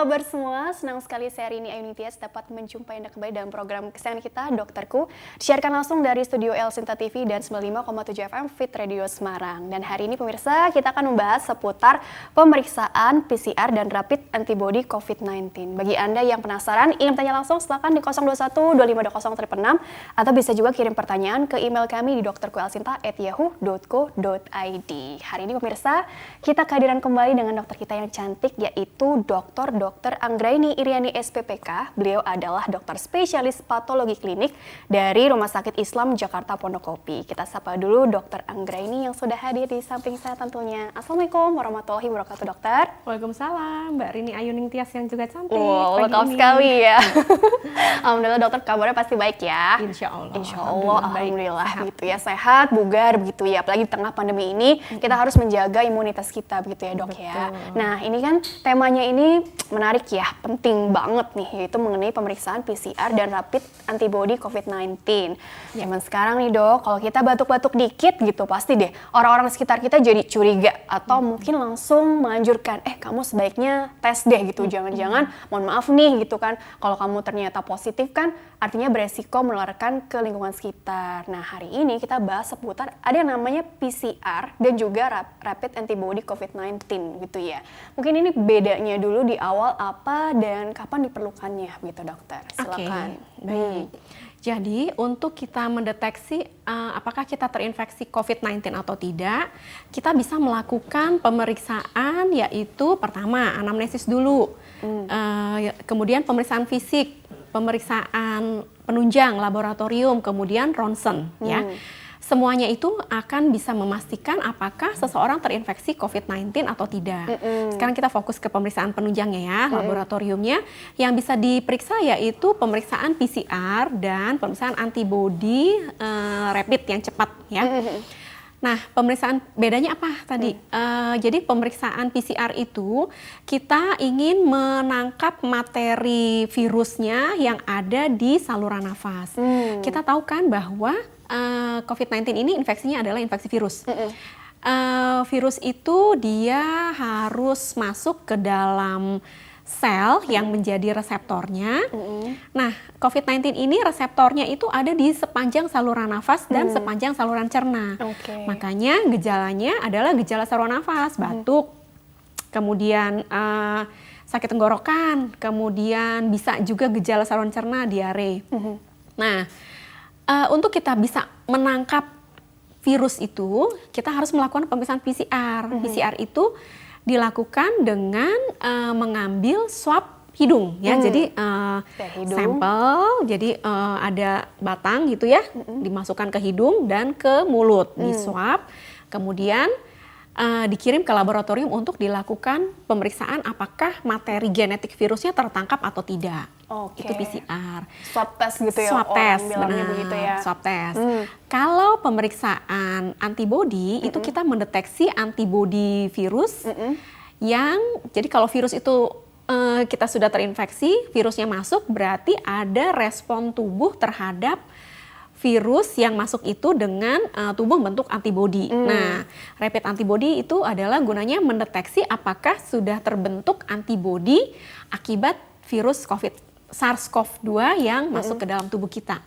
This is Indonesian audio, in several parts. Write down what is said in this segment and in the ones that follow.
kabar semua? Senang sekali saya Rini Ayuni Tias dapat menjumpai Anda kembali dalam program kesayangan kita, Dokterku. Disiarkan langsung dari studio El Sinta TV dan 95,7 FM Fit Radio Semarang. Dan hari ini pemirsa, kita akan membahas seputar pemeriksaan PCR dan rapid antibody COVID-19. Bagi Anda yang penasaran, ingin tanya langsung, silakan di 021 2520 666 atau bisa juga kirim pertanyaan ke email kami di dokterkuelsinta@yahoo.co.id. Hari ini pemirsa, kita kehadiran kembali dengan dokter kita yang cantik, yaitu Dr. Anggraini Iriani SPPK. Beliau adalah dokter spesialis patologi klinik dari Rumah Sakit Islam Jakarta Pondokopi. Kita sapa dulu Dr. Anggraini yang sudah hadir di samping saya tentunya. Assalamualaikum warahmatullahi wabarakatuh, dokter. Waalaikumsalam, Mbak Rini Ayuning Tias yang juga cantik. Wow, lengkap sekali ya. Alhamdulillah dokter, kabarnya pasti baik ya. Insya Allah. Insya Allah, alhamdulillah gitu ya, sehat, bugar begitu ya. Apalagi di tengah pandemi ini, kita harus menjaga imunitas kita begitu ya dok. Betul. Ya. Nah ini kan temanya ini menarik ya, penting banget nih, yaitu mengenai pemeriksaan PCR dan rapid antibody COVID-19. Zaman sekarang nih dok, kalau kita batuk-batuk dikit gitu, pasti deh orang-orang sekitar kita jadi curiga atau mungkin langsung menganjurkan, kamu sebaiknya tes deh gitu, jangan-jangan mohon maaf nih gitu kan, kalau kamu ternyata positif kan artinya beresiko menularkan ke lingkungan sekitar. Nah hari ini kita bahas seputar ada yang namanya PCR dan juga rapid antibody COVID-19 gitu ya. Mungkin ini bedanya dulu di awal apa dan kapan diperlukannya gitu dokter. Silakan. Baik. Jadi untuk kita mendeteksi apakah kita terinfeksi COVID-19 atau tidak, kita bisa melakukan pemeriksaan, yaitu pertama anamnesis dulu, kemudian pemeriksaan fisik, pemeriksaan penunjang laboratorium, kemudian ronsen ya. Semuanya itu akan bisa memastikan apakah seseorang terinfeksi COVID-19 atau tidak. Sekarang kita fokus ke pemeriksaan penunjangnya ya, laboratoriumnya. Yang bisa diperiksa yaitu pemeriksaan PCR dan pemeriksaan antibody rapid yang cepat ya. Nah, pemeriksaan bedanya apa tadi? Jadi pemeriksaan PCR itu kita ingin menangkap materi virusnya yang ada di saluran nafas. Kita tahu kan bahwa COVID-19 ini infeksinya adalah infeksi virus. Virus itu dia harus masuk ke dalam sel yang menjadi reseptornya. Nah, COVID-19 ini reseptornya itu ada di sepanjang saluran nafas dan sepanjang saluran cerna. Makanya gejalanya adalah gejala saluran nafas, batuk, kemudian sakit tenggorokan, kemudian bisa juga gejala saluran cerna, diare. Nah, untuk kita bisa menangkap virus itu, kita harus melakukan pemeriksaan PCR. PCR itu dilakukan dengan mengambil swab hidung ya. Jadi sampel, jadi ada batang gitu ya, dimasukkan ke hidung dan ke mulut, di swab, kemudian dikirim ke laboratorium untuk dilakukan pemeriksaan apakah materi genetik virusnya tertangkap atau tidak. Itu PCR. Swab test gitu ya, swab test, bilangnya begitu ya. Swab test. Kalau pemeriksaan antibody itu kita mendeteksi antibody virus yang, jadi kalau virus itu kita sudah terinfeksi, virusnya masuk, berarti ada respon tubuh terhadap virus yang masuk itu dengan tubuh bentuk antibody. Nah, rapid antibody itu adalah gunanya mendeteksi apakah sudah terbentuk antibody akibat virus SARS-CoV-2 yang masuk ke dalam tubuh kita.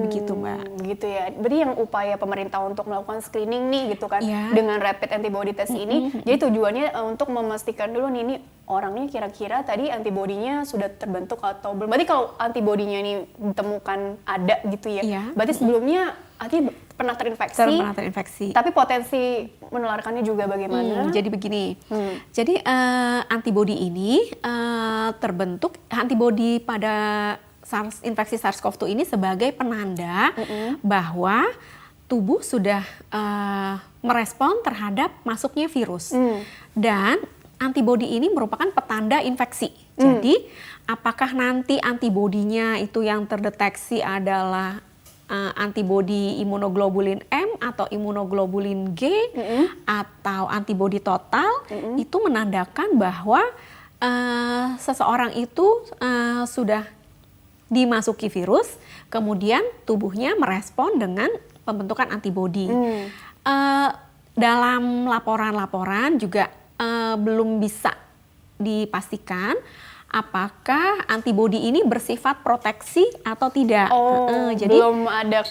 Begitu Mbak. Begitu ya. Berarti yang upaya pemerintah untuk melakukan screening nih gitu kan, dengan rapid antibody test ini, jadi tujuannya untuk memastikan dulu nih, ini orangnya kira-kira tadi antibodinya sudah terbentuk atau belum. Berarti kalau antibodinya ini ditemukan ada gitu ya, berarti sebelumnya artinya pernah terinfeksi, tapi potensi menularkannya juga bagaimana? Jadi begini, jadi antibodi ini terbentuk, antibodi pada infeksi SARS-CoV-2 ini sebagai penanda bahwa tubuh sudah merespon terhadap masuknya virus. Dan antibodi ini merupakan petanda infeksi. Jadi apakah nanti antibodinya itu yang terdeteksi adalah antibodi imunoglobulin M atau imunoglobulin G atau antibodi total, itu menandakan bahwa seseorang itu sudah dimasuki virus, kemudian tubuhnya merespon dengan pembentukan antibodi. Dalam laporan-laporan juga belum bisa dipastikan apakah antibodi ini bersifat proteksi atau tidak. Jadi belum ada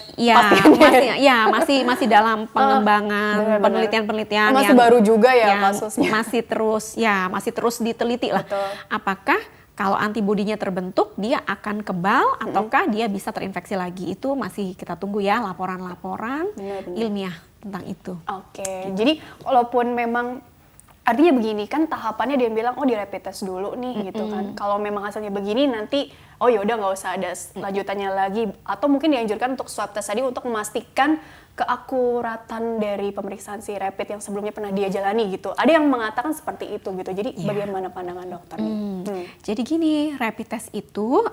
ya masih dalam pengembangan penelitian-penelitian masih yang baru juga ya yang kasusnya. masih terus diteliti lah. Betul. Apakah kalau antibodinya terbentuk dia akan kebal ataukah dia bisa terinfeksi lagi? Itu masih kita tunggu ya laporan-laporan ilmiah tentang itu. Oke. Jadi walaupun memang artinya begini kan tahapannya dia bilang di rapid test dulu nih gitu kan. Kalau memang hasilnya begini nanti ya udah nggak usah ada lanjutannya lagi, atau mungkin dianjurkan untuk swab test tadi untuk memastikan keakuratan dari pemeriksaan si rapid yang sebelumnya pernah dia jalani gitu. Ada yang mengatakan seperti itu gitu. Jadi bagaimana pandangan dokter? Jadi gini, rapid test itu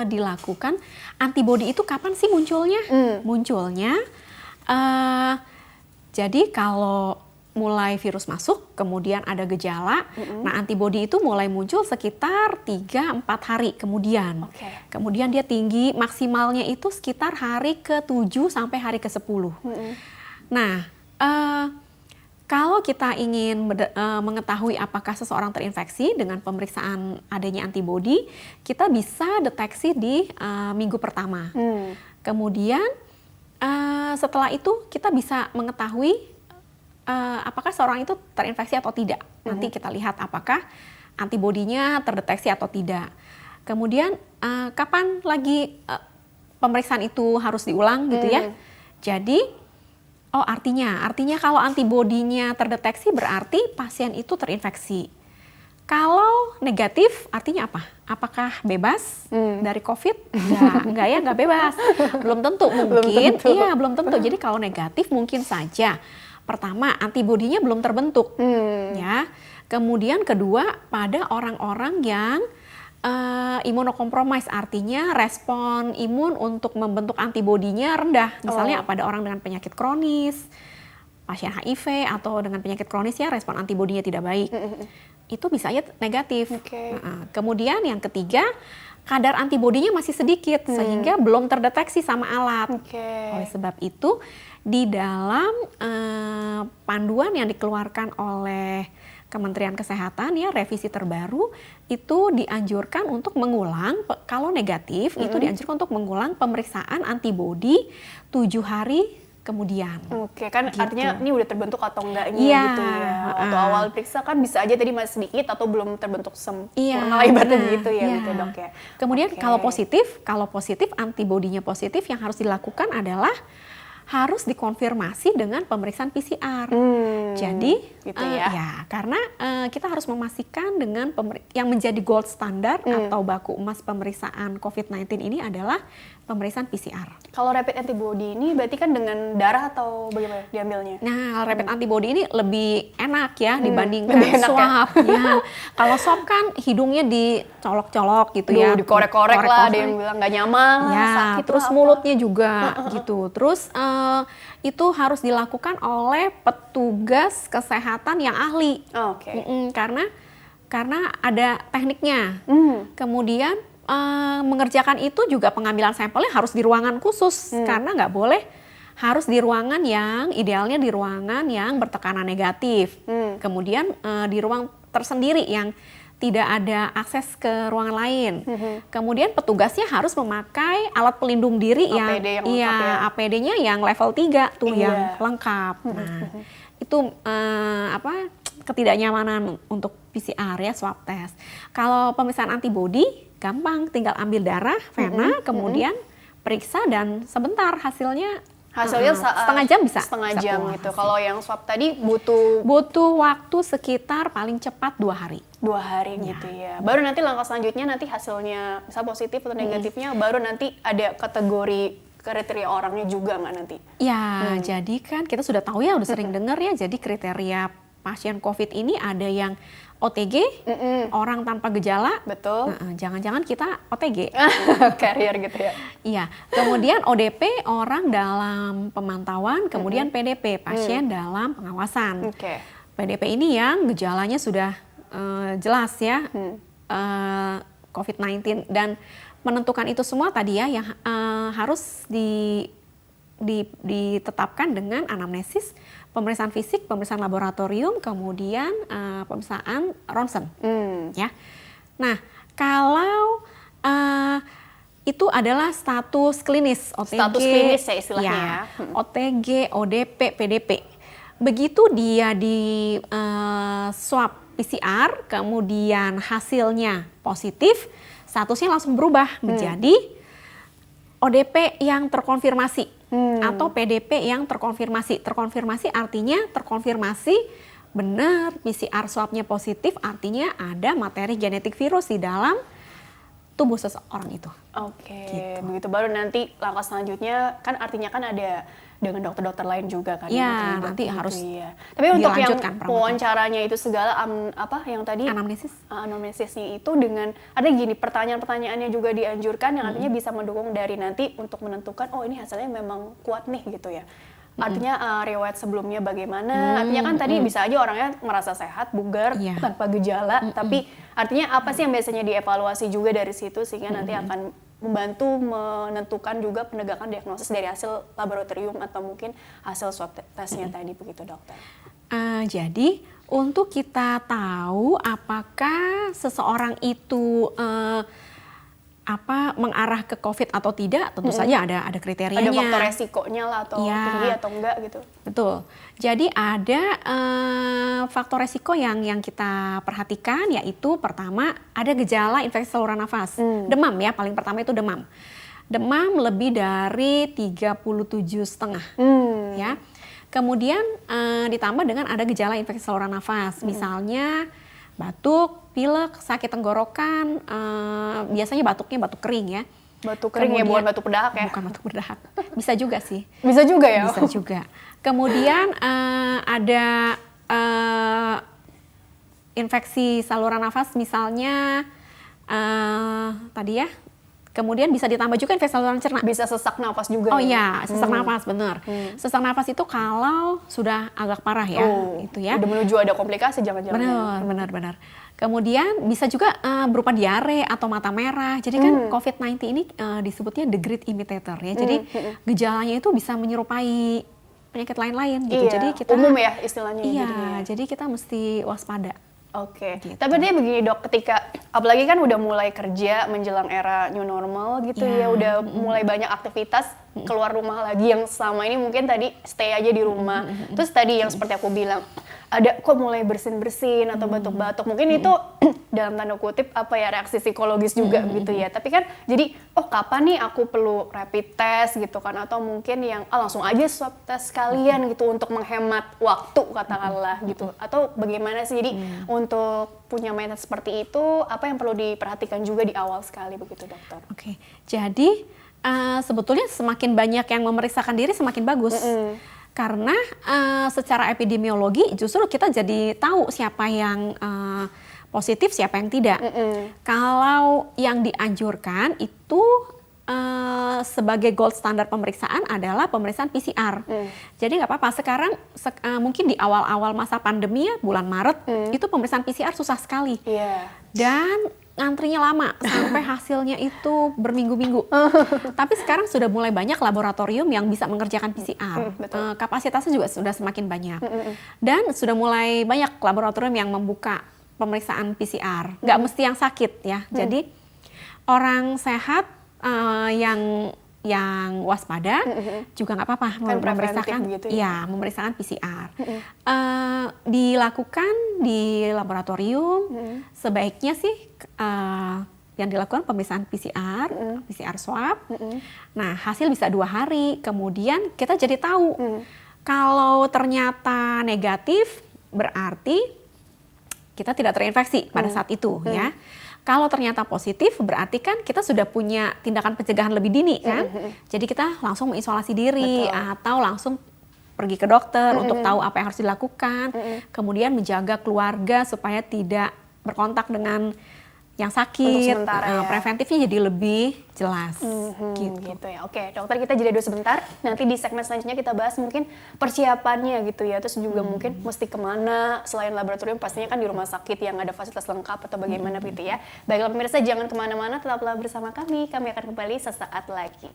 dilakukan, antibodi itu kapan sih munculnya? Munculnya jadi kalau mulai virus masuk, kemudian ada gejala, nah antibodi itu mulai muncul sekitar 3-4 hari kemudian. Kemudian dia tinggi, maksimalnya itu sekitar hari ke-7 sampai hari ke-10. Nah, kalau kita ingin mengetahui apakah seseorang terinfeksi dengan pemeriksaan adanya antibodi, kita bisa deteksi di minggu pertama. Kemudian setelah itu kita bisa mengetahui apakah seorang itu terinfeksi atau tidak. Nanti kita lihat apakah antibodinya terdeteksi atau tidak. Kemudian kapan lagi pemeriksaan itu harus diulang gitu ya. Jadi artinya kalau antibodinya terdeteksi berarti pasien itu terinfeksi. Kalau negatif artinya apa? Apakah bebas dari COVID? Enggak bebas. Belum tentu mungkin. Iya, belum tentu. Jadi kalau negatif mungkin saja. Pertama, antibodinya belum terbentuk, ya. Kemudian kedua, pada orang-orang yang imunokompromis, artinya respon imun untuk membentuk antibodinya rendah. Misalnya pada orang dengan penyakit kronis, pasien HIV atau dengan penyakit kronis ya respon antibodinya tidak baik. Itu bisa aja negatif. Kemudian yang ketiga, kadar antibodinya masih sedikit sehingga belum terdeteksi sama alat. Oleh sebab itu di dalam panduan yang dikeluarkan oleh Kementerian Kesehatan ya revisi terbaru itu dianjurkan untuk mengulang, kalau negatif itu dianjurkan untuk mengulang pemeriksaan antibodi 7 hari kemudian. Kan gitu. Artinya ini udah terbentuk atau enggaknya gitu ya. Waktu awal periksa kan bisa aja tadi masih sedikit atau belum terbentuk sempurna ibaratnya gitu ya gitu dok ya. Kemudian kalau positif antibodinya positif, yang harus dilakukan adalah harus dikonfirmasi dengan pemeriksaan PCR. Jadi gitu ya karena kita harus memastikan dengan yang menjadi gold standar atau baku emas pemeriksaan COVID-19 ini adalah pemeriksaan PCR. Kalau rapid antibody ini berarti kan dengan darah atau bagaimana diambilnya? Nah, rapid antibody ini lebih enak ya dibandingkan swab. Ya. Kalau swab kan hidungnya dicolok-colok gitu ya. Dikorek-korek lah, ada yang bilang nggak nyaman, sakit terus mulutnya juga gitu. Terus itu harus dilakukan oleh petugas kesehatan yang ahli. Karena ada tekniknya. Kemudian mengerjakan itu juga pengambilan sampelnya harus di ruangan khusus karena nggak boleh, harus di ruangan yang idealnya di ruangan yang bertekanan negatif. Kemudian di ruang tersendiri yang tidak ada akses ke ruangan lain. Kemudian petugasnya harus memakai alat pelindung diri APD-nya yang level 3 tuh yang lengkap. Nah, itu ketidaknyamanan untuk PCR ya, swab test. Kalau pemeriksaan antibodi gampang, tinggal ambil darah, vena, kemudian periksa dan sebentar hasilnya setengah jam bisa gitu. Kalau yang swab tadi butuh waktu sekitar paling cepat 2 hari. 2 hari gitu ya. Baru nanti langkah selanjutnya nanti hasilnya bisa positif atau negatifnya baru nanti ada kategori kriteria orangnya juga nggak nanti? Ya, jadi kan kita sudah tahu ya, udah sering dengar ya, jadi kriteria pasien COVID ini ada yang OTG, orang tanpa gejala. Betul. Jangan-jangan kita OTG. Carrier gitu ya. Iya. Kemudian ODP, orang dalam pemantauan. Kemudian PDP, pasien dalam pengawasan. PDP ini yang gejalanya sudah jelas ya, COVID-19. Dan menentukan itu semua tadi ya, yang harus ditetapkan dengan anamnesis, pemeriksaan fisik, pemeriksaan laboratorium, kemudian pemeriksaan ronsen. Ya. Nah, Kalau itu adalah status klinis OTG, Status klinis ya istilahnya ya. OTG, ODP, PDP. Begitu dia di swab PCR, kemudian hasilnya positif, statusnya langsung berubah menjadi ODP yang terkonfirmasi atau PDP yang terkonfirmasi. Terkonfirmasi artinya terkonfirmasi benar PCR swabnya positif, artinya ada materi genetik virus di dalam tubuh seseorang itu. Oke, Gitu. begitu baru nanti langkah selanjutnya kan artinya kan ada dengan dokter-dokter lain juga kan. Iya, yang terlibat nanti gitu, harus iya. Tapi untuk yang dilanjutkan perawatan. wawancaranya itu segala apa yang tadi Anamnesis. anamnesisnya itu dengan ada gini pertanyaan-pertanyaannya juga dianjurkan yang artinya bisa mendukung dari nanti untuk menentukan oh ini hasilnya memang kuat nih gitu ya. Artinya riwayat sebelumnya bagaimana? Artinya kan tadi bisa aja orangnya merasa sehat, bugar, Iya. tanpa gejala, tapi artinya apa sih yang biasanya dievaluasi juga dari situ sehingga nanti akan membantu menentukan juga penegakan diagnosis dari hasil laboratorium atau mungkin hasil swab testnya tadi begitu dokter. Jadi untuk kita tahu apakah seseorang itu mengarah ke COVID atau tidak, tentu saja ada kriterianya. Ada faktor resikonya lah atau Iya. tinggi atau enggak gitu. Betul. Jadi ada faktor resiko yang kita perhatikan, yaitu pertama ada gejala infeksi saluran nafas, demam ya, paling pertama itu demam. Demam lebih dari 37,5 ya. Kemudian ditambah dengan ada gejala infeksi saluran nafas, misalnya batuk, pilek, sakit tenggorokan, biasanya batuknya batuk kering ya. Batuk kering ya, bukan batuk berdahak ya? Bukan batuk berdahak, bisa juga sih. Bisa juga ya? Bisa juga. Kemudian ada infeksi saluran nafas misalnya tadi ya. Kemudian bisa ditambah juga infeksi saluran cerna. Bisa sesak nafas juga. Oh iya, sesak nafas benar. Sesak nafas itu kalau sudah agak parah ya, itu ya. Udah menuju ada komplikasi jangan-jangan. Benar. Kemudian bisa juga berupa diare atau mata merah. Jadi kan COVID-19 ini disebutnya the great imitator ya. Jadi gejalanya itu bisa menyerupai penyakit lain-lain gitu. Iya, Jadi kita umum ya istilahnya. Iya, jadinya. jadi kita mesti waspada. Oke, Gitu. tapi dia begini dok, ketika apalagi kan udah mulai kerja menjelang era new normal gitu Ya. ya, udah mulai banyak aktivitas keluar rumah lagi yang selama ini mungkin tadi stay aja di rumah. Terus tadi yang seperti aku bilang, ada kok mulai bersin-bersin atau batuk-batuk, mungkin itu dalam tanda kutip apa ya reaksi psikologis juga gitu ya. Tapi kan jadi oh kapan nih aku perlu rapid test gitu kan, atau mungkin yang langsung aja swab test sekalian gitu untuk menghemat waktu katakanlah gitu, atau bagaimana sih? Jadi untuk punya mindset seperti itu apa yang perlu diperhatikan juga di awal sekali begitu dokter? Oke, jadi sebetulnya semakin banyak yang memeriksakan diri semakin bagus. Karena secara epidemiologi justru kita jadi tahu siapa yang positif, siapa yang tidak. Kalau yang dianjurkan itu sebagai gold standar pemeriksaan adalah pemeriksaan PCR. Jadi nggak apa-apa. Sekarang mungkin di awal-awal masa pandemi ya, bulan Maret, itu pemeriksaan PCR susah sekali. Iya. Dan ngantrinya lama sampai hasilnya itu berminggu-minggu. Tapi sekarang sudah mulai banyak laboratorium yang bisa mengerjakan PCR. Kapasitasnya juga sudah semakin banyak. Dan sudah mulai banyak laboratorium yang membuka pemeriksaan PCR. Nggak mesti yang sakit ya. Jadi orang sehat yang waspada juga nggak apa-apa Kan memeriksakan, gitu ya? memeriksakan PCR. Dilakukan di laboratorium, sebaiknya sih yang dilakukan pemeriksaan PCR, PCR swab. Nah hasil bisa 2 hari, kemudian kita jadi tahu kalau ternyata negatif berarti kita tidak terinfeksi pada saat itu ya. Kalau ternyata positif berarti kan kita sudah punya tindakan pencegahan lebih dini kan. Jadi kita langsung mengisolasi diri atau langsung pergi ke dokter untuk tahu apa yang harus dilakukan. Kemudian menjaga keluarga supaya tidak berkontak dengan yang sakit. sementara ya. Preventifnya jadi lebih jelas. Gitu ya. Oke, dokter kita jeda dulu sebentar. Nanti di segmen selanjutnya kita bahas mungkin persiapannya gitu ya. Terus juga mungkin mesti kemana selain laboratorium, pastinya kan di rumah sakit yang ada fasilitas lengkap atau bagaimana gitu ya. Baiklah pemirsa, jangan kemana-mana, tetaplah bersama kami. Kami akan kembali sesaat lagi.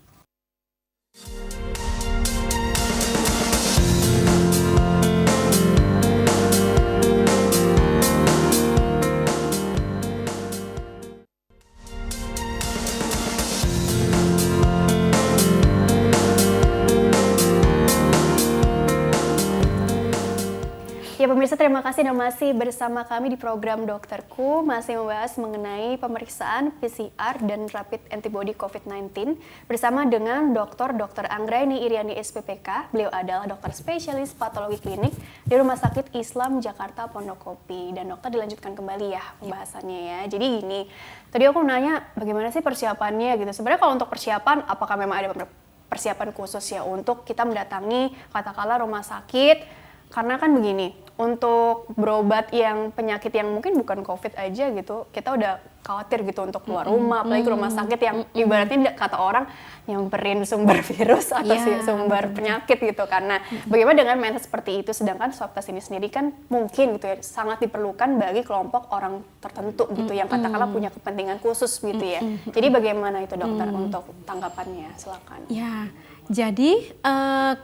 pemirsa, terima kasih dan masih bersama kami di program Dokterku, masih membahas mengenai pemeriksaan PCR dan rapid antibody COVID-19 bersama dengan Dr. Anggraini Iriani SPPK. Beliau adalah dokter spesialis patologi klinik di Rumah Sakit Islam Jakarta Pondokopi. Dan dokter, dilanjutkan kembali ya pembahasannya ya. Jadi gini, tadi aku nanya bagaimana sih persiapannya gitu. Sebenarnya kalau untuk persiapan, apakah memang ada persiapan khusus ya untuk kita mendatangi katakanlah rumah sakit? Karena kan begini, untuk berobat yang penyakit yang mungkin bukan COVID aja gitu, kita udah khawatir gitu untuk keluar rumah, apalagi ke rumah sakit yang ibaratnya kata orang nyamperin sumber virus atau sumber penyakit gitu. Karena bagaimana dengan mindset seperti itu, sedangkan swab test ini sendiri kan mungkin gitu ya, sangat diperlukan bagi kelompok orang tertentu gitu, yang katakanlah punya kepentingan khusus gitu ya. Jadi bagaimana itu dokter untuk tanggapannya, silakan. Ya. Jadi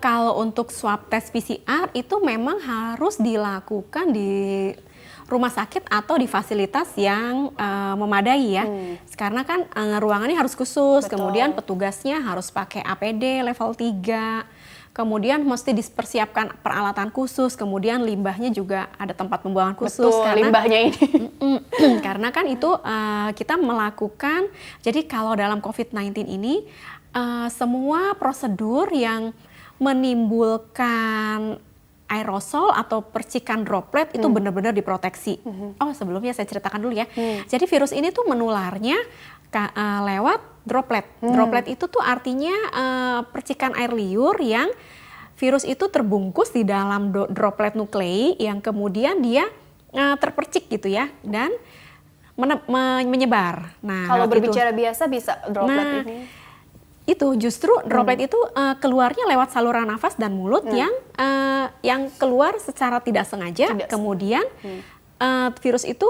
kalau untuk swab tes PCR itu memang harus dilakukan di rumah sakit atau di fasilitas yang memadai ya. Karena kan ruangannya harus khusus, kemudian petugasnya harus pakai APD level 3, kemudian mesti dipersiapkan peralatan khusus, kemudian limbahnya juga ada tempat pembuangan khusus. Betul, karena limbahnya ini. Karena kan itu kita melakukan, jadi kalau dalam COVID-19 ini semua prosedur yang menimbulkan aerosol atau percikan droplet itu benar-benar diproteksi. Oh, sebelumnya saya ceritakan dulu ya. Jadi virus ini tuh menularnya lewat droplet. Droplet itu tuh artinya percikan air liur yang virus itu terbungkus di dalam droplet nuklei yang kemudian dia terpercik gitu ya, dan menyebar. Nah, kalau berbicara biasa bisa droplet ini. Itu justru droplet itu keluarnya lewat saluran nafas dan mulut yang keluar secara tidak sengaja. Kemudian virus itu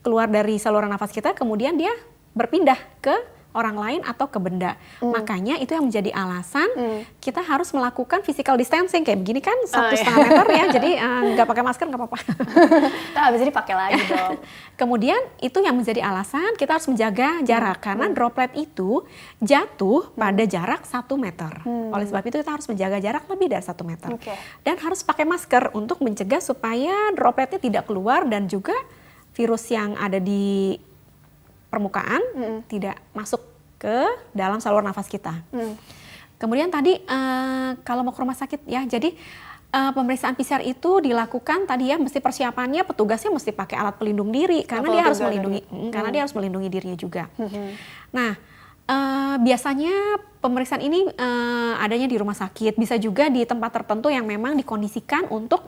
keluar dari saluran nafas kita, kemudian dia berpindah ke orang lain atau ke benda. Makanya itu yang menjadi alasan kita harus melakukan physical distancing kayak begini kan 1,5 meter ya. Jadi nggak pakai masker nggak apa-apa. Nah, habis ini pakai lagi dong. Kemudian itu yang menjadi alasan kita harus menjaga jarak karena droplet itu jatuh pada jarak 1 meter. Oleh sebab itu kita harus menjaga jarak lebih dari 1 meter. Dan harus pakai masker untuk mencegah supaya dropletnya tidak keluar dan juga virus yang ada di permukaan tidak masuk ke dalam saluran nafas kita. Kemudian tadi kalau mau ke rumah sakit ya, jadi pemeriksaan PCR itu dilakukan tadi ya, mesti persiapannya petugasnya mesti pakai alat pelindung diri karena dia harus melindungi karena dia harus melindungi dirinya juga. Nah, biasanya pemeriksaan ini adanya di rumah sakit, bisa juga di tempat tertentu yang memang dikondisikan untuk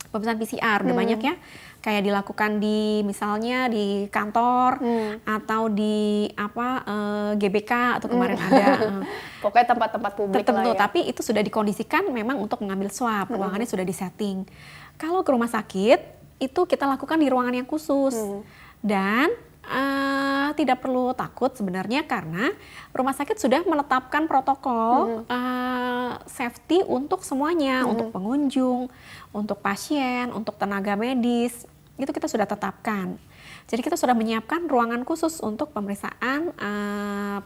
pemeriksaan PCR. Udah banyak ya, kayak dilakukan di misalnya di kantor atau di GBK atau kemarin ada pokoknya tempat-tempat publik tertentu, lah ya. tapi itu sudah dikondisikan memang untuk mengambil swab, ruangannya sudah disetting. Kalau ke rumah sakit itu kita lakukan di ruangan yang khusus dan tidak perlu takut sebenarnya karena rumah sakit sudah menetapkan protokol safety untuk semuanya, untuk pengunjung, untuk pasien, untuk tenaga medis. Itu kita sudah tetapkan. Jadi kita sudah menyiapkan ruangan khusus untuk pemeriksaan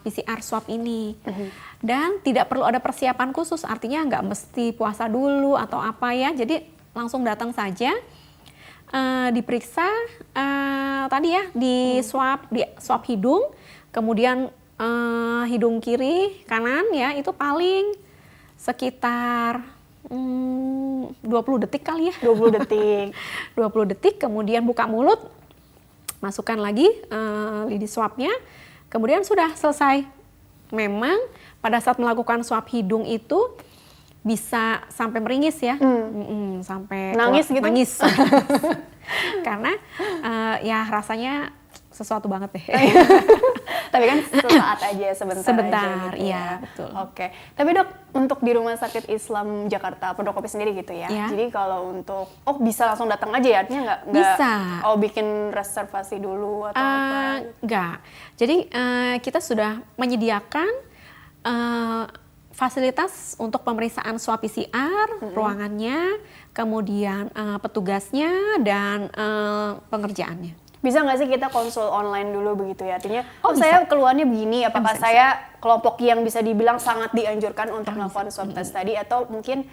PCR swab ini. Dan tidak perlu ada persiapan khusus, artinya nggak mesti puasa dulu atau apa ya. Jadi langsung datang saja, diperiksa tadi ya, di swab hidung, kemudian hidung kiri, kanan ya, itu paling sekitar 20 detik kali ya. 20 detik. 20 detik, kemudian buka mulut, masukkan lagi lidi swabnya, kemudian sudah selesai. Memang pada saat melakukan swab hidung itu bisa sampai meringis ya, sampai nangis gitu. Nangis. Karena ya rasanya sesuatu banget deh. Tapi kan sesaat aja, sebentar aja gitu iya, betul. Oke. Tapi dok, untuk di Rumah Sakit Islam Jakarta Pondokopi sendiri gitu ya. Jadi kalau untuk, bisa langsung datang aja ya? Artinya nggak bisa. Bikin reservasi dulu atau apa? Nggak. Jadi kita sudah menyediakan fasilitas untuk pemeriksaan swab PCR, ruangannya, kemudian petugasnya, dan pengerjaannya. Bisa nggak sih kita konsul online dulu begitu ya? Artinya, bisa. saya keluarnya begini, apakah saya kelompok yang bisa dibilang sangat dianjurkan untuk melakukan swab test tadi, atau mungkin,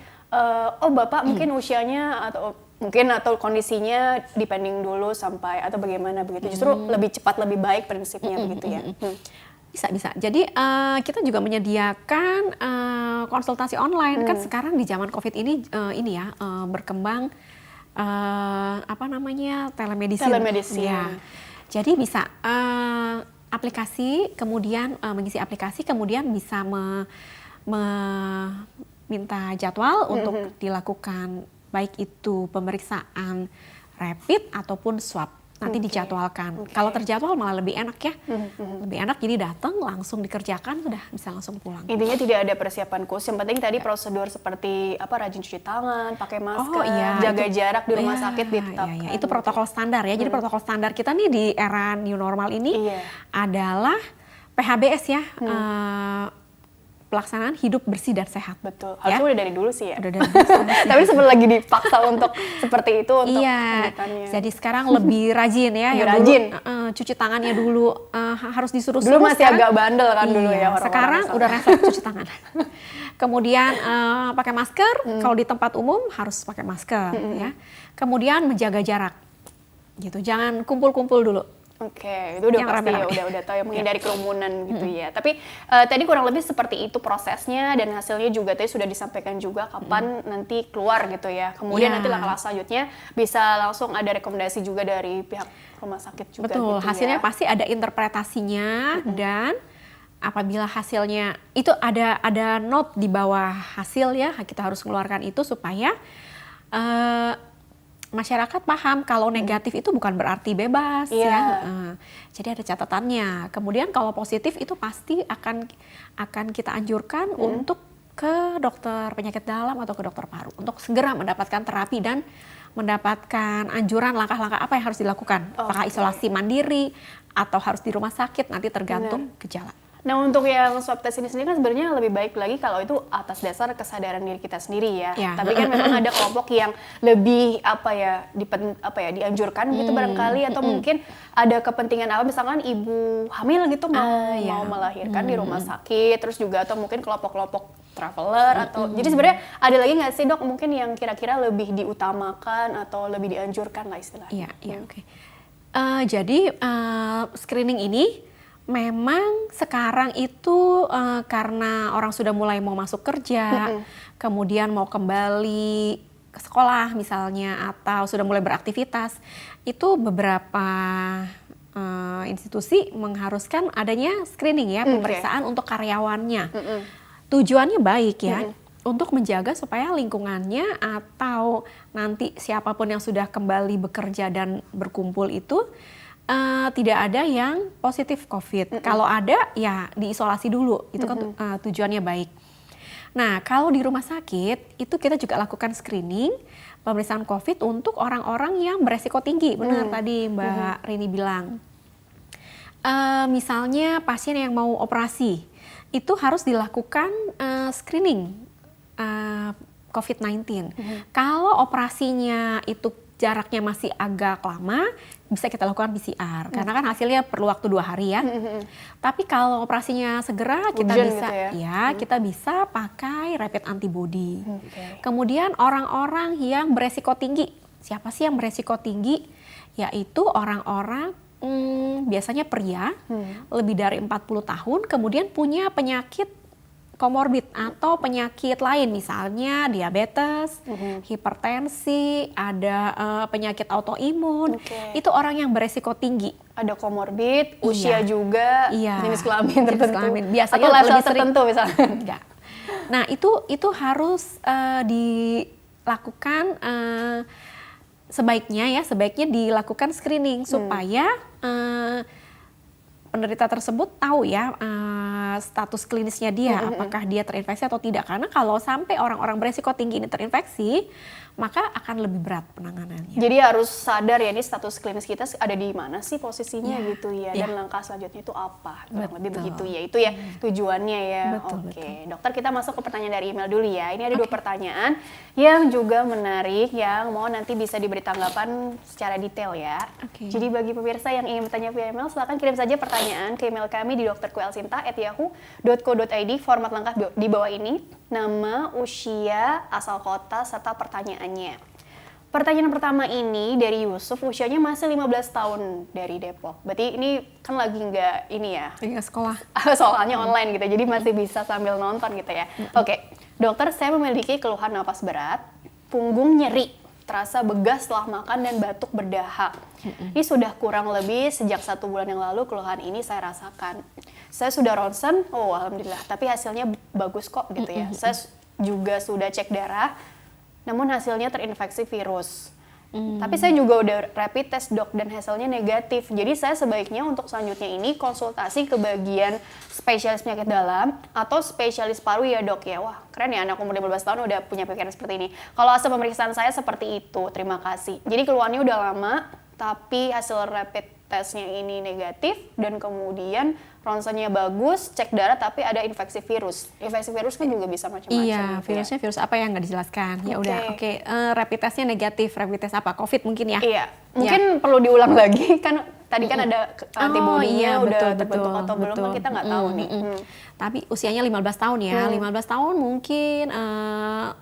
Bapak mungkin usianya atau mungkin atau kondisinya depending dulu sampai atau bagaimana begitu. Justru lebih cepat lebih baik prinsipnya begitu ya. Bisa. Jadi kita juga menyediakan konsultasi online. Kan sekarang di zaman COVID ini berkembang telemedicine. Ya. Jadi bisa aplikasi, kemudian mengisi aplikasi, kemudian bisa minta jadwal untuk dilakukan baik itu pemeriksaan rapid ataupun swab. Nanti dijadwalkan. Kalau terjadwal malah lebih enak ya. Lebih enak, jadi datang langsung dikerjakan, sudah bisa langsung pulang. Intinya tidak ada persiapan khusus. Yang penting tadi prosedur seperti rajin cuci tangan, pakai masker, jaga jarak di rumah sakit ditetapkan. Itu protokol standar ya. Jadi protokol standar kita nih di era new normal ini adalah PHBS ya. Pelaksanaan hidup bersih dan sehat. Betul. Harusnya udah dari dulu sih ya. Udah dari dulu. Tapi sebenarnya lagi dipaksa untuk seperti itu untuk pendidikannya. Jadi sekarang lebih rajin ya. Lebih rajin. Cuci tangannya dulu harus disuruh-suruh. Dulu masih agak bandel kan dulu ya orang-orang. Sekarang udah refleks cuci tangan. Kemudian pakai masker. Kalau di tempat umum harus pakai masker ya. Kemudian menjaga jarak. Gitu. Jangan kumpul-kumpul dulu. Oke, itu udah pasti ya, udah tahu ya, menghindari kerumunan gitu ya. Tapi tadi kurang lebih seperti itu prosesnya dan hasilnya juga tadi sudah disampaikan juga kapan nanti keluar gitu ya. Kemudian nanti langkah selanjutnya bisa langsung ada rekomendasi juga dari pihak rumah sakit juga. Betul, gitu hasilnya pasti ada interpretasinya dan apabila hasilnya itu ada note di bawah hasil ya, kita harus mengeluarkan itu supaya masyarakat paham kalau negatif itu bukan berarti bebas ya. Jadi ada catatannya. Kemudian kalau positif itu pasti akan kita anjurkan untuk ke dokter penyakit dalam atau ke dokter paru untuk segera mendapatkan terapi dan mendapatkan anjuran langkah-langkah apa yang harus dilakukan. Apakah isolasi mandiri atau harus di rumah sakit, nanti tergantung gejala. Nah, untuk yang swab test ini sendiri kan sebenarnya lebih baik lagi kalau itu atas dasar kesadaran diri kita sendiri ya. Tapi kan memang ada kelompok yang lebih dianjurkan gitu barangkali atau mungkin ada kepentingan misalkan ibu hamil gitu mau melahirkan di rumah sakit, terus juga atau mungkin kelompok-kelompok traveler atau jadi sebenarnya ada lagi nggak sih dok mungkin yang kira-kira lebih diutamakan atau lebih dianjurkan lah istilahnya? Oke. Jadi screening ini memang sekarang itu karena orang sudah mulai mau masuk kerja, kemudian mau kembali ke sekolah misalnya, atau sudah mulai beraktivitas, itu beberapa institusi mengharuskan adanya screening ya, pemeriksaan untuk karyawannya. Tujuannya baik ya, untuk menjaga supaya lingkungannya atau nanti siapapun yang sudah kembali bekerja dan berkumpul itu tidak ada yang positif COVID. Kalau ada ya diisolasi dulu, itu kan tujuannya baik. Nah kalau di rumah sakit itu kita juga lakukan screening pemeriksaan COVID untuk orang-orang yang beresiko tinggi. Benar tadi Mbak Rini bilang. Misalnya pasien yang mau operasi itu harus dilakukan screening COVID-19. Kalau operasinya itu jaraknya masih agak lama, bisa kita lakukan PCR. Karena kan hasilnya perlu waktu 2 hari ya. Tapi kalau operasinya segera, kita bisa gitu ya? Kita bisa pakai rapid antibody. Kemudian orang-orang yang beresiko tinggi. Siapa sih yang beresiko tinggi? Yaitu orang-orang biasanya pria, lebih dari 40 tahun, kemudian punya penyakit komorbid atau penyakit lain, misalnya diabetes, hipertensi, ada penyakit autoimun, itu orang yang beresiko tinggi. Ada komorbid, usia juga, jenis kelamin tertentu, biasanya atau level lebih tertentu misalnya. Enggak. Nah itu harus dilakukan sebaiknya dilakukan screening supaya penderita tersebut tahu ya status klinisnya dia, apakah dia terinfeksi atau tidak. Karena kalau sampai orang-orang beresiko tinggi ini terinfeksi, maka akan lebih berat penanganannya. Jadi harus sadar ya ini status klinis kita ada di mana sih posisinya gitu ya, dan langkah selanjutnya itu apa, kurang lebih begitu ya, itu ya tujuannya ya. Oke, dokter kita masuk ke pertanyaan dari email dulu ya. Ini ada 2 pertanyaan yang juga menarik yang mau nanti bisa diberi tanggapan secara detail ya. Jadi bagi pemirsa yang ingin bertanya via email, silakan kirim saja pertanyaan ke email kami di dokterkuelsinta@yahoo.co.id, format lengkap di bawah ini, nama, usia, asal kota, serta pertanyaannya. Pertanyaan pertama ini dari Yusuf, usianya masih 15 tahun dari Depok. Berarti ini kan lagi nggak ini ya, Tinggal sekolah. soalnya online gitu, jadi masih bisa sambil nonton gitu ya. Oke, dokter, saya memiliki keluhan napas berat, punggung nyeri, terasa begas setelah makan dan batuk berdahak. Ini sudah kurang lebih sejak 1 bulan yang lalu keluhan ini saya rasakan. Saya sudah ronsen, oh alhamdulillah, tapi hasilnya bagus kok gitu ya. Saya juga sudah cek darah, namun hasilnya terinfeksi virus. Tapi saya juga udah rapid test dok dan hasilnya negatif. Jadi saya sebaiknya untuk selanjutnya ini konsultasi ke bagian spesialis penyakit dalam atau spesialis paru ya dok ya. Wah keren ya, anak umur 15 tahun udah punya pikiran seperti ini. Kalau hasil pemeriksaan saya seperti itu, terima kasih. Jadi keluhannya udah lama, tapi hasil rapid testnya ini negatif dan kemudian ronsennya bagus, cek darah tapi ada infeksi virus. Infeksi virus kan juga bisa macam-macam. Iya, gitu virusnya virus apa yang nggak dijelaskan. Ya udah, Oke. rapid testnya negatif. Rapid test apa? COVID mungkin ya? Iya, mungkin perlu diulang lagi kan tadi kan ada antibodinya iya, udah betul, terbentuk betul, atau belum kan betul. kita nggak tahu nih. Tapi usianya 15 tahun ya. 15 tahun mungkin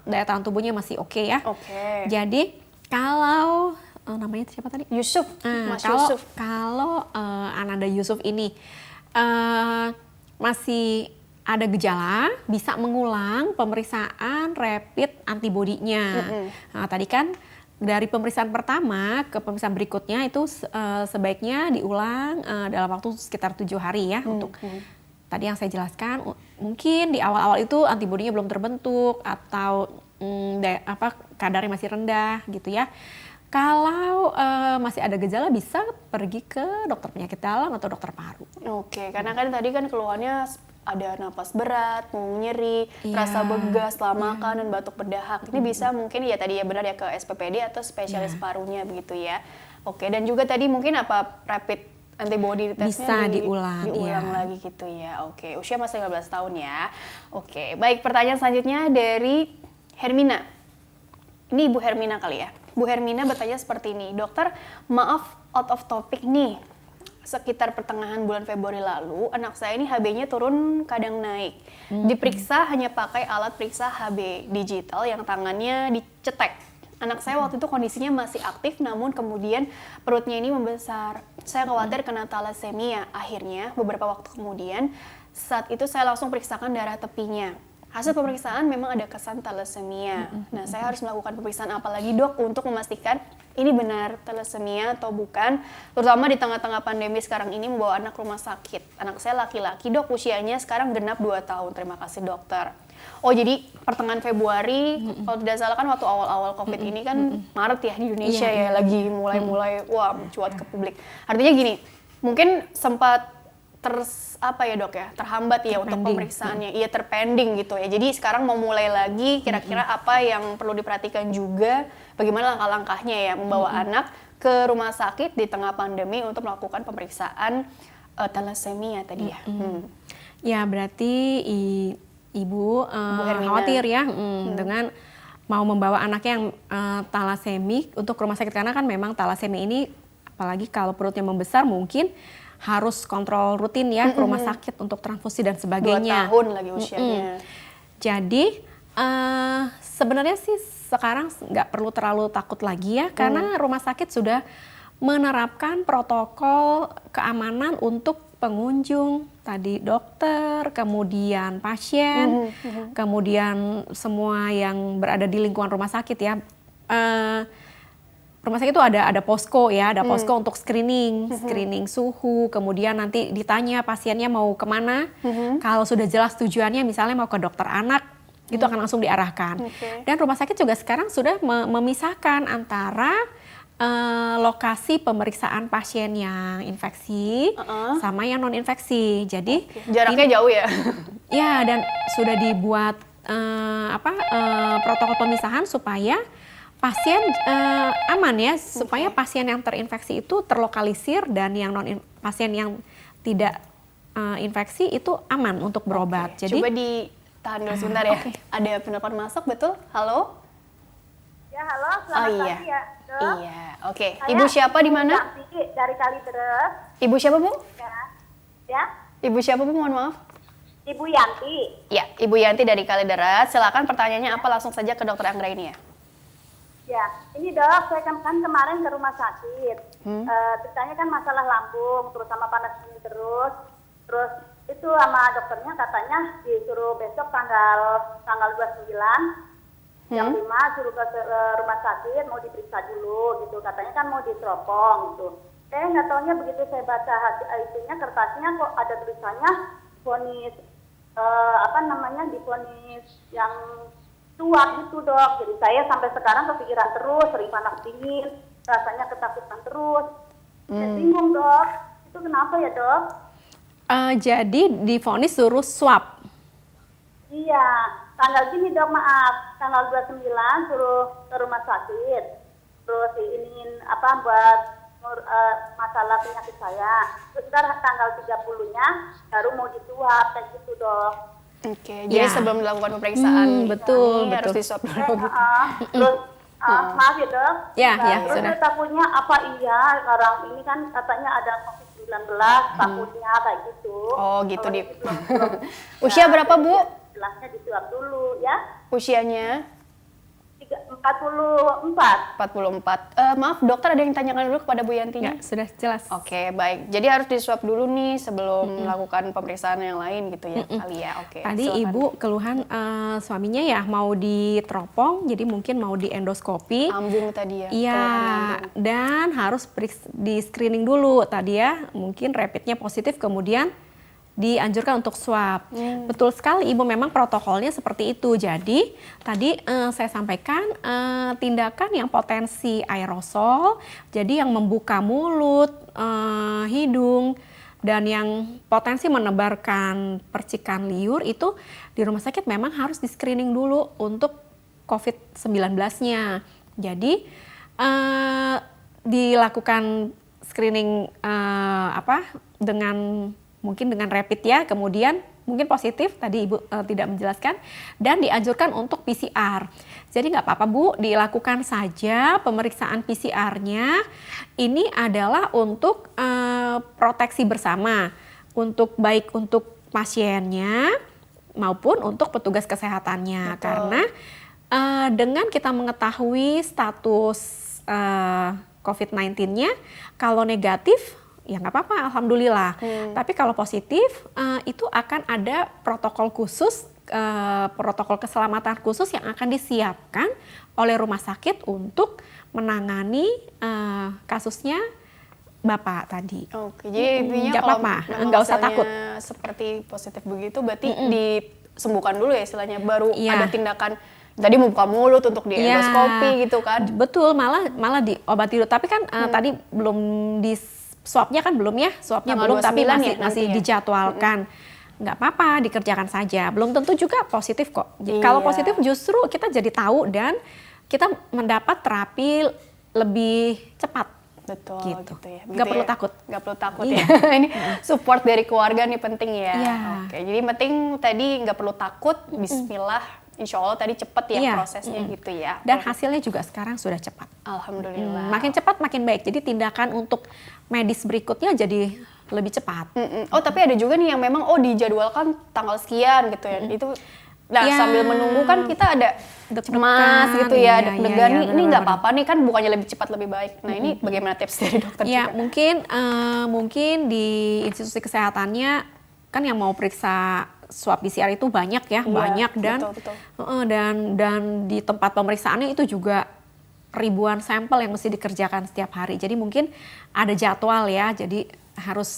daya tahan tubuhnya masih oke ya. Oke. Jadi kalau namanya siapa tadi? Yusuf, Mas kalau Yusuf. kalau Ananda Yusuf ini masih ada gejala, bisa mengulang pemeriksaan rapid antibodinya. Nah, tadi kan dari pemeriksaan pertama ke pemeriksaan berikutnya itu sebaiknya diulang dalam waktu sekitar 7 hari ya untuk tadi yang saya jelaskan. Mungkin di awal-awal itu antibodinya belum terbentuk atau kadarnya masih rendah gitu ya. Kalau masih ada gejala bisa pergi ke dokter penyakit dalam atau dokter paru. Oke, karena kan tadi kan keluhannya ada napas berat, punggung nyeri, rasa begas setelah makan dan batuk berdahak. Ini bisa mungkin ya tadi ya benar ya ke SPPD atau spesialis parunya begitu ya. Oke, dan juga tadi mungkin apa rapid antibody testnya Bisa diulang lagi gitu ya. Oke, usia masih 15 tahun ya. Oke, baik, pertanyaan selanjutnya dari Hermina. Ini Ibu Hermina kali ya. Bu Hermina bertanya seperti ini, dokter, maaf out of topic nih. Sekitar pertengahan bulan Februari lalu, anak saya ini HB-nya turun kadang naik. Diperiksa hanya pakai alat periksa HB digital yang tangannya dicetek. Anak saya waktu itu kondisinya masih aktif, namun kemudian perutnya ini membesar. Saya khawatir kena thalassemia. Akhirnya, beberapa waktu kemudian, saat itu saya langsung periksakan darah tepinya. Hasil pemeriksaan memang ada kesan thalassemia. Nah, saya harus melakukan pemeriksaan apa lagi dok untuk memastikan ini benar thalassemia atau bukan. Terutama di tengah-tengah pandemi sekarang ini membawa anak rumah sakit. Anak saya laki-laki dok, usianya sekarang genap 2 tahun. Terima kasih dokter. Oh jadi pertengahan Februari, kalau tidak salah kan waktu awal-awal COVID ini kan Maret ya di Indonesia ya lagi mulai-mulai wah mencuat ke publik. Artinya gini, mungkin sempat terhambat ya untuk pemeriksaannya, iya terpending gitu ya. Jadi sekarang mau mulai lagi, kira-kira apa yang perlu diperhatikan juga, bagaimana langkah-langkahnya ya membawa anak ke rumah sakit di tengah pandemi untuk melakukan pemeriksaan thalassemia tadi ya. Ya berarti ibu khawatir ya dengan mau membawa anaknya yang thalassemik untuk rumah sakit karena kan memang thalassemia ini apalagi kalau perutnya membesar mungkin harus kontrol rutin ya ke rumah sakit untuk transfusi dan sebagainya. 2 tahun lagi usianya. Jadi sebenarnya sih sekarang nggak perlu terlalu takut lagi ya karena rumah sakit sudah menerapkan protokol keamanan untuk pengunjung, tadi dokter, kemudian pasien, kemudian semua yang berada di lingkungan rumah sakit ya. Rumah sakit itu ada posko ya, ada posko untuk screening suhu, kemudian nanti ditanya pasiennya mau kemana. Kalau sudah jelas tujuannya, misalnya mau ke dokter anak, itu akan langsung diarahkan. Dan rumah sakit juga sekarang sudah memisahkan antara lokasi pemeriksaan pasien yang infeksi sama yang non infeksi. Jadi jaraknya jauh ya. Ya, dan sudah dibuat protokol pemisahan supaya pasien aman ya, supaya pasien yang terinfeksi itu terlokalisir dan yang pasien yang tidak infeksi itu aman untuk berobat. Jadi coba ditahan dulu sebentar ya. Ada penelpon masuk, betul? Halo? Ya, halo, selamat pagi ya, Dok. Iya, oke. Ibu siapa di mana? Dari Kalideres. Ibu siapa, Bu? Ya. Ibu siapa, Bu? Mohon maaf. Ibu Yanti. Ya, Ibu Yanti dari Kalideres. Silakan pertanyaannya apa, langsung saja ke Dokter Anggra ini ya. Ya, ini dok, saya kan kemarin ke rumah sakit. Ceritanya kan masalah lambung, terus sama panas dingin terus itu sama dokternya katanya disuruh besok tanggal 29 jam 5 suruh ke rumah sakit mau diperiksa dulu gitu. Katanya kan mau diteropong gitu. Nggak taunya begitu saya baca itunya kertasnya kok ada tulisannya vonis divonis yang suap gitu dok. Jadi saya sampai sekarang kepikiran terus, sering panas dingin, rasanya ketakutan terus. Saya bingung dok, itu kenapa ya dok? Jadi divonis suruh swab. Iya, tanggal gini dok maaf, tanggal 29 suruh ke rumah sakit. Terus ingin buat masalah penyakit saya. Terus sekarang tanggal 30-nya baru mau disuap kayak gitu dok. Oke, jadi sebelum dilakukan pemeriksaan betul. harus diswab dulu gitu. Terus maaf ya dok. Ya, Terus sudah. saya takutnya sekarang ini kan katanya ada COVID-19, takutnya kayak gitu. Oh gitu, Kalau Dip. itu belum. Usia berapa, Bu? Jelasnya disuap dulu ya. Usianya 44. 44. Maaf, dokter ada yang tanyakan dulu kepada Bu Yantinya? Ya, sudah jelas. Oke, baik. Jadi harus diswab dulu nih sebelum melakukan pemeriksaan yang lain gitu ya, kali ya. Oke. Tadi silakan. ibu keluhan suaminya ya mau diteropong, jadi mungkin mau di endoskopi. Lambung tadi ya. Iya, keluhan lambung. dan harus di screening dulu tadi ya, mungkin rapidnya positif kemudian dianjurkan untuk swab. Betul sekali Ibu, memang protokolnya seperti itu. Jadi tadi saya sampaikan tindakan yang potensi aerosol, jadi yang membuka mulut, hidung, dan yang potensi menebarkan percikan liur itu di rumah sakit memang harus di screening dulu untuk COVID-19-nya. Jadi dilakukan screening mungkin dengan rapid ya, kemudian mungkin positif, tadi Ibu tidak menjelaskan, dan dianjurkan untuk PCR. Jadi nggak apa-apa Bu, dilakukan saja pemeriksaan PCR-nya. Ini adalah untuk proteksi bersama, baik untuk pasiennya maupun untuk petugas kesehatannya. Betul. Karena dengan kita mengetahui status COVID-19-nya, kalau negatif, ya nggak apa-apa, alhamdulillah. Tapi kalau positif, itu akan ada protokol khusus, protokol keselamatan khusus yang akan disiapkan oleh rumah sakit untuk menangani kasusnya Bapak tadi. Oke, jadi intinya Nggak kalau apa-apa, memang nggak usah hasilnya takut. seperti positif begitu, berarti disembuhkan dulu ya istilahnya, baru Iya. ada tindakan tadi membuka mulut untuk di Iya. endoskopi gitu kan. Betul, malah diobati dulu. Tapi kan tadi belum di swabnya kan belum ya, swabnya Tanggal belum, tapi 29 masih ya nanti ya? dijadwalkan. Nggak apa-apa, dikerjakan saja. Belum tentu juga positif kok. Kalau Iya. positif justru kita jadi tahu dan kita mendapat terapi lebih cepat. Betul Gitu. ya. Nggak perlu takut. Nggak perlu takut Iya. ya. Ini support dari keluarga nih penting ya. Iya. Oke, jadi penting tadi nggak perlu takut, bismillah. Insya Allah tadi cepet ya Iya. prosesnya gitu ya. Dan hasilnya juga sekarang sudah cepat. Alhamdulillah. Makin cepat makin baik. Jadi tindakan untuk medis berikutnya jadi lebih cepat. Oh tapi ada juga nih yang memang dijadwalkan tanggal sekian gitu ya. Itu Ya. sambil menunggu kan kita ada Deg-degan, cemas gitu ya, iya, deg-degan iya, nih, ini nggak benar-benar. apa-apa nih kan bukannya lebih cepat lebih baik. Nah ini bagaimana tips dari dokter Ya juga? mungkin di institusi kesehatannya kan yang mau periksa swab PCR itu banyak ya, Iya, banyak dan betul. dan di tempat pemeriksaannya itu juga ribuan sampel yang mesti dikerjakan setiap hari. Jadi mungkin ada jadwal ya, jadi harus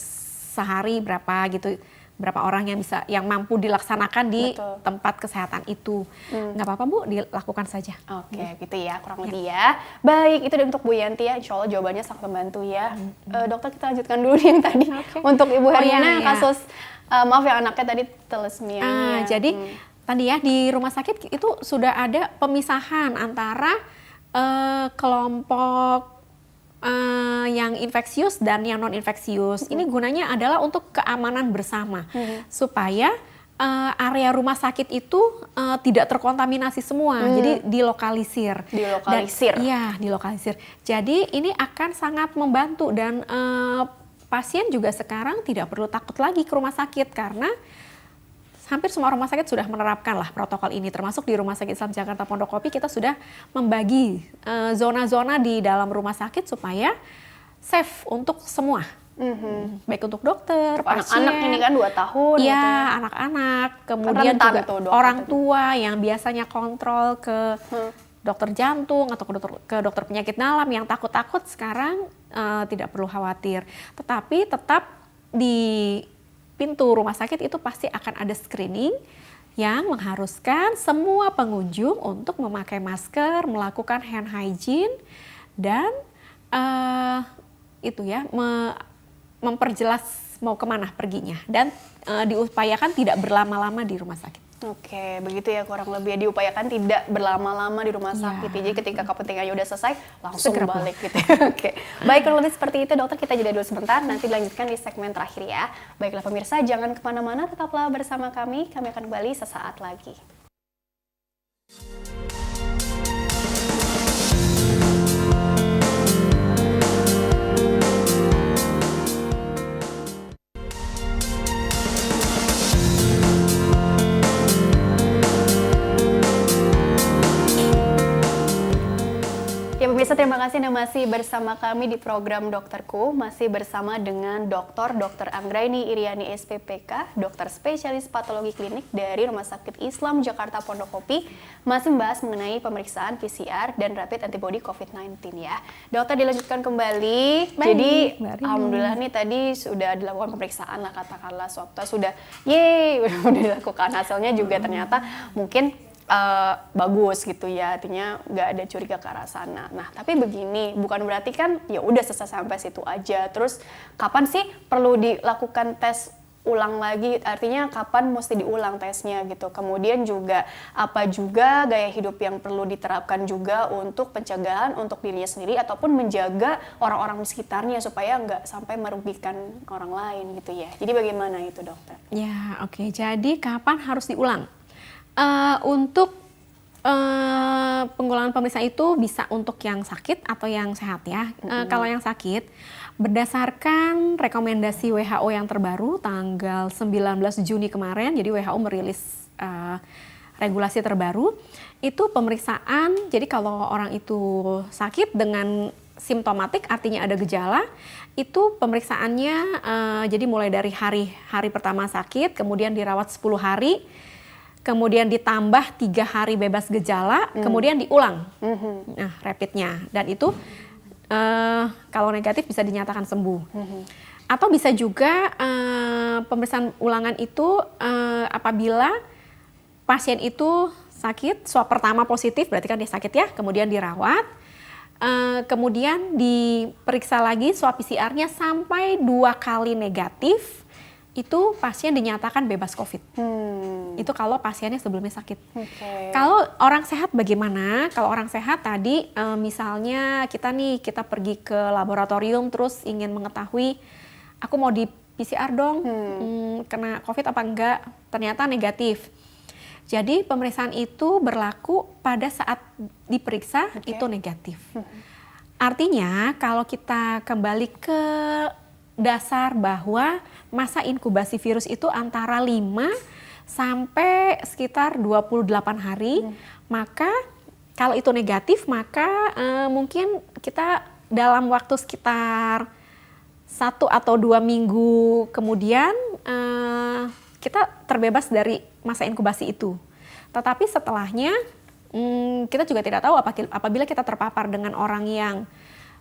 sehari berapa orang yang mampu dilaksanakan di Betul. tempat kesehatan itu. Nggak apa-apa Bu, dilakukan saja. Oke, gitu ya, kurang lebih ya. Baik, itu untuk Bu Yanti ya, insya Allah jawabannya sangat membantu ya. Dokter, kita lanjutkan dulu nih yang tadi. Oke. Untuk Ibu Hermina, iya. kasus, maaf ya anaknya tadi thalassemia. Jadi tadi ya di rumah sakit itu sudah ada pemisahan antara kelompok yang infeksius dan yang non infeksius. Ini gunanya adalah untuk keamanan bersama supaya area rumah sakit itu tidak terkontaminasi semua. Jadi dilokalisir. Dilokalisir. Iya, dilokalisir. Jadi ini akan sangat membantu dan pasien juga sekarang tidak perlu takut lagi ke rumah sakit karena hampir semua rumah sakit sudah menerapkan lah protokol ini, termasuk di Rumah Sakit Islam Jakarta Pondokopi kita sudah membagi zona-zona di dalam rumah sakit supaya safe untuk semua. Baik untuk dokter, pasien, anak-anak ini kan 2 tahun ya, gitu ya. anak-anak, kemudian rentan juga tuh, dokter orang tadi. tua yang biasanya kontrol ke dokter jantung atau ke dokter penyakit dalam yang takut-takut sekarang tidak perlu khawatir. Tetapi tetap di pintu rumah sakit itu pasti akan ada screening yang mengharuskan semua pengunjung untuk memakai masker, melakukan hand hygiene, dan itu ya memperjelas mau kemana perginya, dan diupayakan tidak berlama-lama di rumah sakit. Oke, begitu ya kurang lebih, diupayakan tidak berlama-lama di rumah Iya. sakit. Jadi ketika kepentingannya udah selesai, langsung Segera balik gitu. Oke, baik kalau lebih seperti itu dokter, kita jeda dulu sebentar, nanti dilanjutkan di segmen terakhir ya. Baiklah pemirsa, jangan kemana-mana, tetaplah bersama kami akan kembali sesaat lagi. Ya pemirsa, terima kasih Anda masih bersama kami di program Dokterku, masih bersama dengan Dr. Anggraini Iriani SPPK, dokter spesialis patologi klinik dari Rumah Sakit Islam Jakarta Pondokopi, masih membahas mengenai pemeriksaan PCR dan rapid antibody COVID-19 ya. Dokter, dilanjutkan kembali. Baik, Jadi Mbak Rini. alhamdulillah nih tadi sudah dilakukan pemeriksaan lah, katakanlah swab test sudah, yeay, udah dilakukan, hasilnya juga ternyata mungkin bagus gitu ya, artinya nggak ada curiga ke arah sana. Nah tapi begini, bukan berarti kan ya udah selesai sampai situ aja. Terus kapan sih perlu dilakukan tes ulang lagi, artinya kapan mesti diulang tesnya gitu. Kemudian juga apa juga gaya hidup yang perlu diterapkan juga untuk pencegahan untuk dirinya sendiri ataupun menjaga orang-orang di sekitarnya supaya nggak sampai merugikan orang lain gitu ya. Jadi bagaimana itu dokter? Ya, oke. Jadi kapan harus diulang? Untuk pengulangan pemeriksaan itu bisa untuk yang sakit atau yang sehat ya. Kalau yang sakit, berdasarkan rekomendasi WHO yang terbaru tanggal 19 Juni kemarin, jadi WHO merilis regulasi terbaru, itu pemeriksaan, jadi kalau orang itu sakit dengan simptomatik, artinya ada gejala, itu pemeriksaannya jadi mulai dari hari pertama sakit, kemudian dirawat 10 hari, kemudian ditambah 3 hari bebas gejala, kemudian diulang nah rapidnya, dan itu kalau negatif bisa dinyatakan sembuh. Atau bisa juga pemeriksaan ulangan itu apabila pasien itu sakit, swab pertama positif berarti kan dia sakit ya, kemudian dirawat, kemudian diperiksa lagi swab PCR-nya sampai 2 kali negatif, itu pasien dinyatakan bebas COVID. Itu kalau pasiennya sebelumnya sakit. Kalau orang sehat bagaimana? Kalau orang sehat tadi misalnya kita pergi ke laboratorium terus ingin mengetahui, aku mau di PCR dong, kena COVID apa enggak, ternyata negatif. Jadi pemeriksaan itu berlaku pada saat diperiksa itu negatif. Artinya kalau kita kembali ke dasar bahwa masa inkubasi virus itu antara 5 sampai sekitar 28 hari, maka kalau itu negatif maka mungkin kita dalam waktu sekitar 1 atau 2 minggu kemudian kita terbebas dari masa inkubasi itu. Tetapi setelahnya kita juga tidak tahu apabila kita terpapar dengan orang yang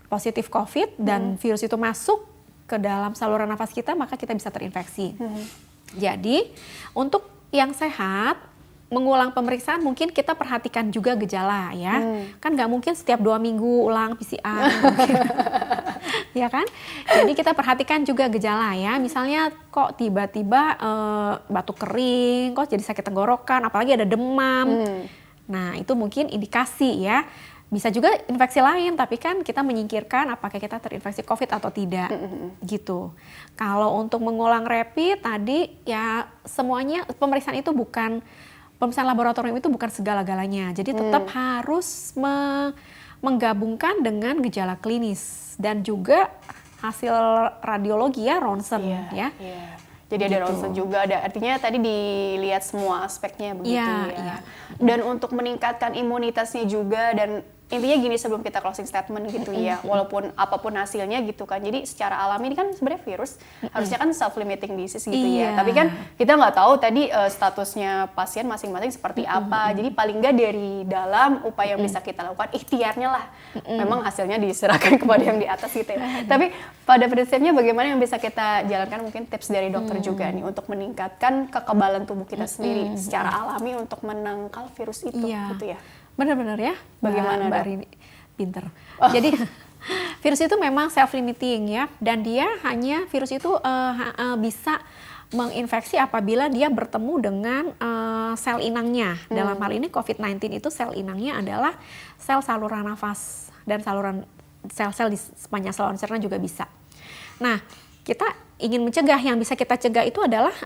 positif COVID dan virus itu masuk ke dalam saluran nafas kita, maka kita bisa terinfeksi. Jadi untuk yang sehat, mengulang pemeriksaan mungkin kita perhatikan juga gejala ya. Kan nggak mungkin setiap 2 minggu ulang PCR. Ya kan? Jadi kita perhatikan juga gejala ya. Misalnya kok tiba-tiba batuk kering, kok jadi sakit tenggorokan, apalagi ada demam. Nah itu mungkin indikasi ya. Bisa juga infeksi lain, tapi kan kita menyingkirkan apakah kita terinfeksi COVID atau tidak, gitu. Kalau untuk mengulang rapid tadi ya semuanya pemeriksaan itu pemeriksaan laboratorium itu bukan segala-galanya. Jadi tetap harus menggabungkan dengan gejala klinis dan juga hasil radiologi ya, ronsen ya. Jadi ada Gitu. ronsen juga, artinya tadi dilihat semua aspeknya begitu Iya, ya. iya. Dan untuk meningkatkan imunitasnya juga, dan intinya gini sebelum kita closing statement gitu ya, walaupun apapun hasilnya gitu kan. Jadi secara alami ini kan sebenarnya virus harusnya kan self-limiting disease gitu ya. Iya. Tapi kan kita nggak tahu tadi statusnya pasien masing-masing seperti apa. Jadi paling nggak dari dalam upaya yang bisa kita lakukan, ikhtiarnya lah. Memang hasilnya diserahkan kepada yang di atas gitu ya. Tapi pada prinsipnya bagaimana yang bisa kita jalankan, mungkin tips dari dokter juga nih untuk meningkatkan kekebalan tubuh kita sendiri secara alami untuk menangkal virus itu Iya. gitu ya. Benar-benar ya. Bagaimana, Mbak Dok? Rini? Pinter. Jadi virus itu memang self-limiting ya, dan virus itu bisa menginfeksi apabila dia bertemu dengan sel inangnya. Dalam hal ini COVID-19 itu sel inangnya adalah sel saluran nafas dan sel-sel di sepanjang saluran cerna juga bisa. Nah, kita ingin mencegah, yang bisa kita cegah itu adalah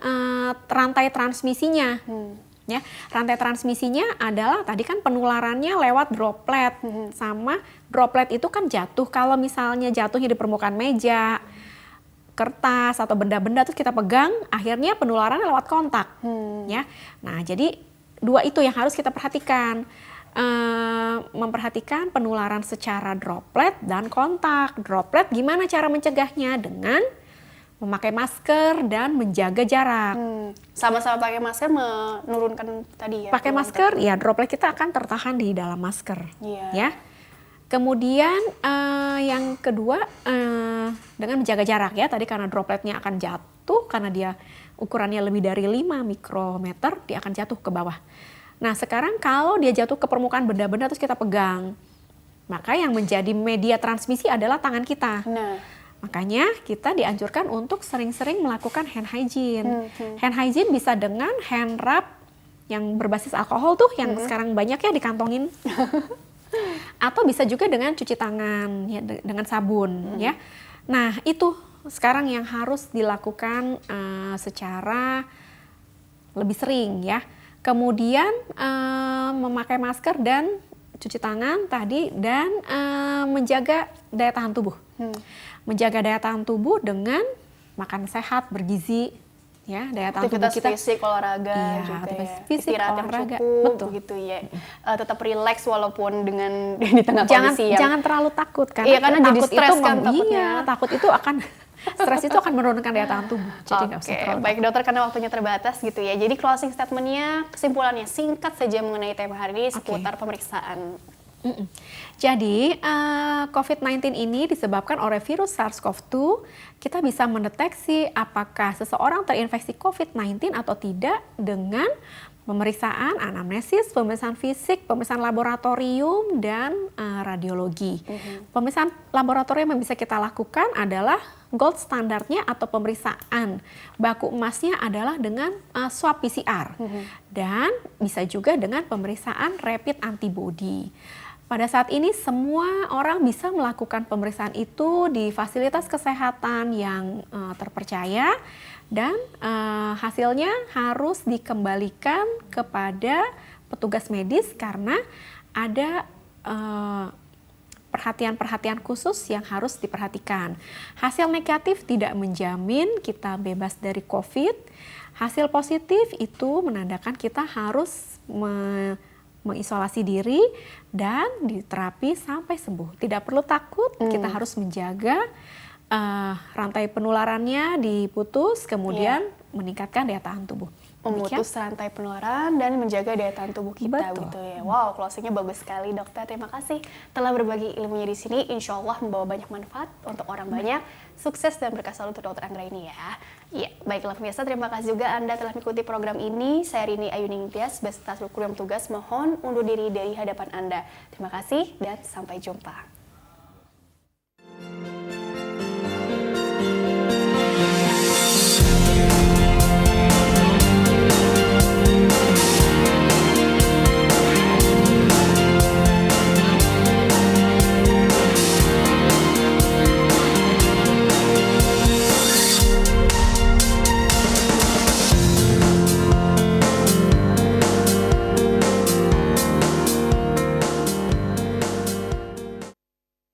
rantai transmisinya. Ya, rantai transmisinya adalah tadi kan penularannya lewat droplet, sama droplet itu kan jatuh. Kalau misalnya jatuhnya di permukaan meja, kertas atau benda-benda terus kita pegang, akhirnya penularannya lewat kontak. Ya, nah jadi dua itu yang harus kita perhatikan. Memperhatikan penularan secara droplet dan kontak. Droplet gimana cara mencegahnya? Dengan memakai masker dan menjaga jarak. Sama-sama pakai masker menurunkan tadi ya. Pakai masker, ya droplet kita akan tertahan di dalam masker. Iya. Ya. Kemudian yang kedua dengan menjaga jarak ya. Tadi karena dropletnya akan jatuh, karena dia ukurannya lebih dari 5 mikrometer, dia akan jatuh ke bawah. Nah sekarang kalau dia jatuh ke permukaan benda-benda terus kita pegang, maka yang menjadi media transmisi adalah tangan kita. Nah, Makanya kita dianjurkan untuk sering-sering melakukan hand hygiene. Hand hygiene bisa dengan hand rub yang berbasis alkohol tuh, yang sekarang banyak ya dikantongin. Atau bisa juga dengan cuci tangan ya, dengan sabun ya. Nah itu sekarang yang harus dilakukan secara lebih sering ya. Kemudian memakai masker dan cuci tangan tadi, dan menjaga daya tahan tubuh. Menjaga daya tahan tubuh dengan makan sehat, bergizi, ya, daya tahan tubuh aktivitas kita. fisik, olahraga Iya, juga aktivitas ya. fisik, Istirahat yang olahraga, cukup, betul. gitu ya. Tetap rileks walaupun dengan di tengah kondisi yang Jangan terlalu takut, karena Iya, karena jadi takut stres itu kan takutnya. Iya, takut itu akan stres itu akan menurunkan daya tahan tubuh. Jadi nggak usah Oke, terlalu baik dokter, karena waktunya terbatas gitu ya. Jadi closing statementnya, kesimpulannya singkat saja mengenai tema hari ini seputar pemeriksaan. Jadi, COVID-19 ini disebabkan oleh virus SARS-CoV-2. Kita bisa mendeteksi apakah seseorang terinfeksi COVID-19 atau tidak dengan pemeriksaan anamnesis, pemeriksaan fisik, pemeriksaan laboratorium, dan radiologi. Pemeriksaan laboratorium yang bisa kita lakukan adalah gold standarnya atau pemeriksaan baku emasnya adalah dengan swab PCR. Dan bisa juga dengan pemeriksaan rapid antibody. Pada saat ini semua orang bisa melakukan pemeriksaan itu di fasilitas kesehatan yang terpercaya, dan hasilnya harus dikembalikan kepada petugas medis karena ada perhatian-perhatian khusus yang harus diperhatikan. Hasil negatif tidak menjamin kita bebas dari COVID. Hasil positif itu menandakan kita harus mengisolasi diri dan diterapi sampai sembuh. Tidak perlu takut, kita harus menjaga rantai penularannya diputus, kemudian meningkatkan daya tahan tubuh. Memutus rantai penularan dan menjaga daya tahan tubuh kita. Betul. Gitu ya. Wow, closingnya bagus sekali dokter. Terima kasih telah berbagi ilmunya di sini. Insya Allah membawa banyak manfaat untuk orang banyak. Sukses dan berkah selalu untuk dokter Anggra ini ya. Iya, baiklah pemirsa, terima kasih juga Anda telah mengikuti program ini. Saya Rini Ayuning Tias, beserta seluruh kru yang tugas mohon undur diri dari hadapan Anda. Terima kasih dan sampai jumpa.